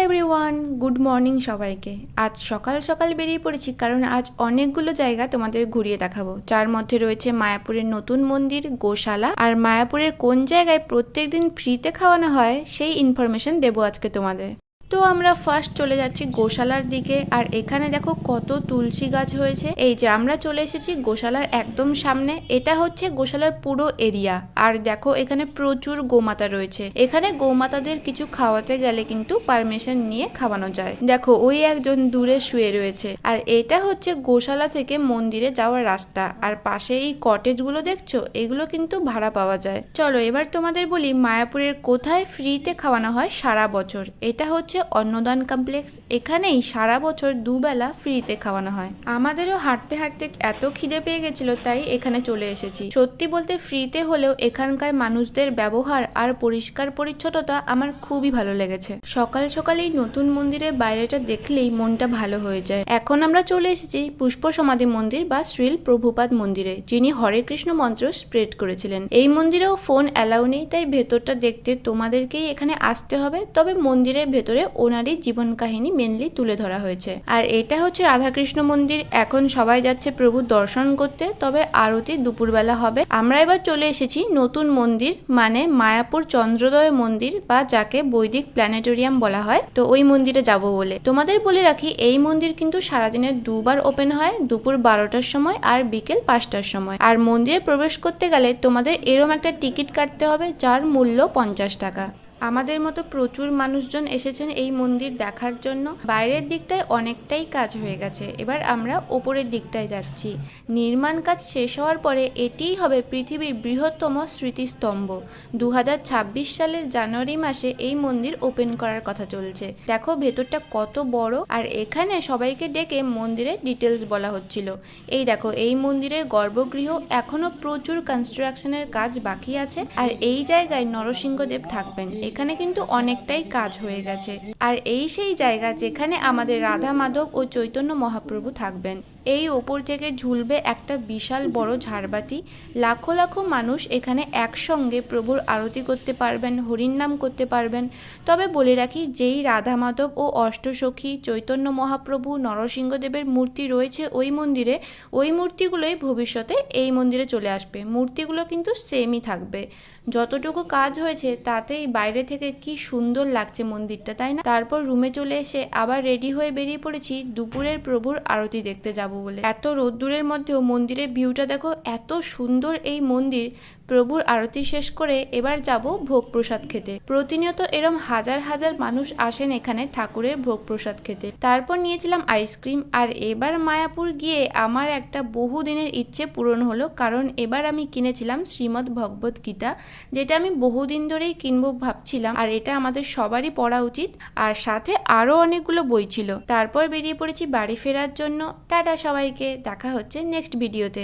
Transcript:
Everyone, good morning সবাইকে। আজ সকাল সকাল বেরিয়ে পড়েছি কারণ আজ অনেকগুলো জায়গা তোমাদের ঘুরিয়ে দেখাবো, যার মধ্যে রয়েছে মায়াপুরের নতুন মন্দির, গোশালা, আর মায়াপুরের কোন জায়গায় প্রত্যেকদিন ফ্রিতে খাওয়ানো হয় সেই ইনফরমেশন দেবো আজকে তোমাদের। তো আমরা ফার্স্ট চলে যাচ্ছি গোশালার দিকে। আর এখানে দেখো কত তুলসী গাছ হয়েছে। এই যে আমরা চলে এসেছি গোশালার একদম সামনে। এটা হচ্ছে গোশালার পুরো এরিয়া। আর দেখো এখানে প্রচুর গোমাতা রয়েছে। এখানে গোমাতাদের কিছু খাওয়াতে গেলে কিন্তু পারমিশন নিয়ে খাওয়ানো যায়। দেখো ওই একজন দূরে শুয়ে রয়েছে। আর এটা হচ্ছে গোশালা থেকে মন্দিরে যাওয়ার রাস্তা। আর পাশে এই কটেজ গুলো দেখছো, এগুলো কিন্তু ভাড়া পাওয়া যায়। চলো এবার তোমাদের বলি মায়াপুরের কোথায় ফ্রিতে খাওয়ানো হয় সারা বছর। এটা হচ্ছে অন্নদান কমপ্লেক্স। এখানেই সারা বছর দুবেলা ফ্রিতে খাওয়ানো হয়। আমাদেরও হাঁটতে হাঁটতে এত খিদে পেয়ে গেছিল, তাই এখানে চলে এসেছি। সত্যি বলতে ফ্রিতে হলেও এখানকার মানুষদের ব্যবহার আর পরিষ্কার পরিচ্ছন্নতা আমার খুবই ভালো লেগেছে। সকাল সকাল এই নতুন মন্দিরের বাইরেটা দেখলেই মনটা ভালো হয়ে যায়। এখন আমরা চলে এসেছি পুষ্প সমাধি মন্দির বা শ্রীল প্রভুপাদ মন্দিরে, যিনি হরে কৃষ্ণ মন্ত্র স্প্রেড করেছিলেন। এই মন্দিরেও ফোন অ্যালাউ নেই, তাই ভেতরটা দেখতে তোমাদেরকেই এখানে আসতে হবে। তবে মন্দিরের ভেতরে ওনারই জীবন কাহিনী মেনলি তুলে ধরা হয়েছে। আর এটা হচ্ছে রাধাকৃষ্ণ মন্দির। এখন সবাই যাচ্ছে প্রভুর দর্শন করতে, তবে আরতি দুপুরবেলা হবে। আমরা এবার চলে এসেছি নতুন মন্দির, মানে মায়াপুর চন্দ্রোদয় মন্দির, বা যাকে বৈদিক প্ল্যানেটোরিয়াম বলা হয়। তো ওই মন্দিরে যাব বলে তোমাদের বলে রাখি, এই মন্দির কিন্তু সারাদিনে দুবার ওপেন হয়, দুপুর 12টার সময় আর বিকেল 5টার সময়। আর মন্দিরে প্রবেশ করতে গেলে তোমাদের এরম একটা টিকিট কাটতে হবে, যার মূল্য 50 টাকা। আমাদের মতো প্রচুর মানুষজন এসেছেন এই মন্দির দেখার জন্য। বাইরের দিকটায় অনেকটাই কাজ হয়ে গেছে, এবার আমরা ওপরের দিকটায় যাচ্ছি। নির্মাণ কাজ শেষ হওয়ার পরে এটিই হবে পৃথিবীর বৃহত্তম স্মৃতিস্তম্ভ। 2026 সালের জানুয়ারি মাসে এই মন্দির ওপেন করার কথা চলছে। দেখো ভেতরটা কত বড়। আর এখানে সবাইকে ডেকে মন্দিরের ডিটেলস বলা হচ্ছিল। এই দেখো এই মন্দিরের গর্ভগৃহ এখনো প্রচুর কনস্ট্রাকশনের কাজ বাকি আছে। আর এই জায়গায় নরসিংহদেব থাকবেন। এখানে কিন্তু অনেকটাই কাজ হয়ে গেছে। আর এই সেই জায়গা যেখানে আমাদের রাধা মাধব ও চৈতন্য মহাপ্রভু থাকবেন। এই ওপর থেকে ঝুলবে একটা বিশাল বড় ঝাড়বাতি। লাখো লাখো মানুষ এখানে একসঙ্গে প্রভুর আরতি করতে পারবেন, হরির নাম করতে পারবেন। তবে বলে রাখি, যেই রাধা মাধব ও অষ্টসখী, চৈতন্য মহাপ্রভু, নরসিংহদেবের মূর্তি রয়েছে ওই মন্দিরে, ওই মূর্তিগুলোই ভবিষ্যতে এই মন্দিরে চলে আসবে। মূর্তিগুলো কিন্তু সেমই থাকবে। যতটুকু কাজ হয়েছে তাতেই বাইরে থেকে কি সুন্দর লাগছে মন্দিরটা, তাই না? তারপর রুমে চলে এসে আবার রেডি হয়ে বেরিয়ে পড়েছি দুপুরের প্রভুর আরতি দেখতে যাব বলে। এত রোদ্দুরের মধ্যেও মন্দিরের ভিউটা দেখো, এত সুন্দর এই মন্দির। প্রভুর আরতি শেষ করে এবার যাব ভোগ প্রসাদ খেতে। প্রতিনিয়ত এরম হাজার হাজার মানুষ আসেন এখানে ঠাকুরের ভোগ প্রসাদ খেতে। তারপর নিয়েছিলাম আইসক্রিম। আর এবার মায়াপুর গিয়ে আমার একটা বহুদিনের ইচ্ছে পূরণ হলো, কারণ এবার আমি কিনেছিলাম শ্রীমদ্ ভগবত গীতা, যেটা আমি বহুদিন ধরেই কিনবো ভাবছিলাম। আর এটা আমাদের সবারই পড়া উচিত। আর সাথে আরো অনেকগুলো বই ছিল। তারপর বেরিয়ে পড়েছি বাড়ি ফেরার জন্য। টাটা সবাইকে, দেখা হচ্ছে নেক্সট ভিডিওতে।